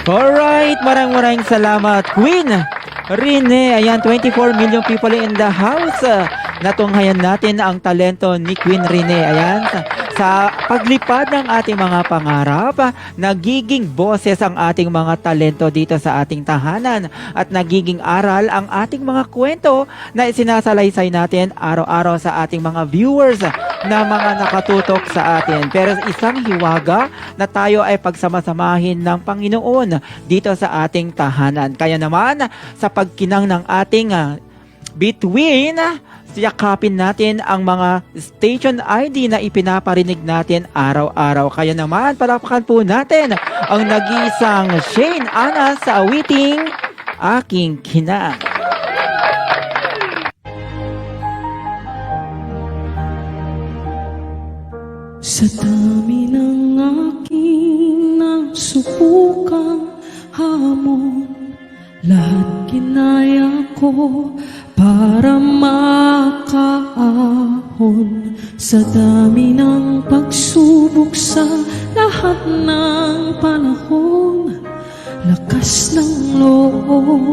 Alright, maraming salamat, Queen Rene. Ayan, 24 million people in the house. Natunghayan natin ang talento ni Queen Rene. Ayan, sa paglipad ng ating mga pangarap, nagiging boses ang ating mga talento dito sa ating tahanan at nagiging aral ang ating mga kwento na isinasalaysay natin araw-araw sa ating mga viewers na mga nakatutok sa atin. Pero isang hiwaga na tayo ay pagsamasamahin ng Panginoon dito sa ating tahanan. Kaya naman, sa pagkinang ng ating between, yakapin natin ang mga station ID na ipinaparinig natin araw-araw. Kaya naman, palakpakan po natin ang nag-iisang Shane Ana sa awiting Aking Kinang. Sa dami ng aking nasubukang hamon, lahat kinaya ko para makaahon. Sa dami ng pagsubok sa lahat ng panahon, lakas ng loob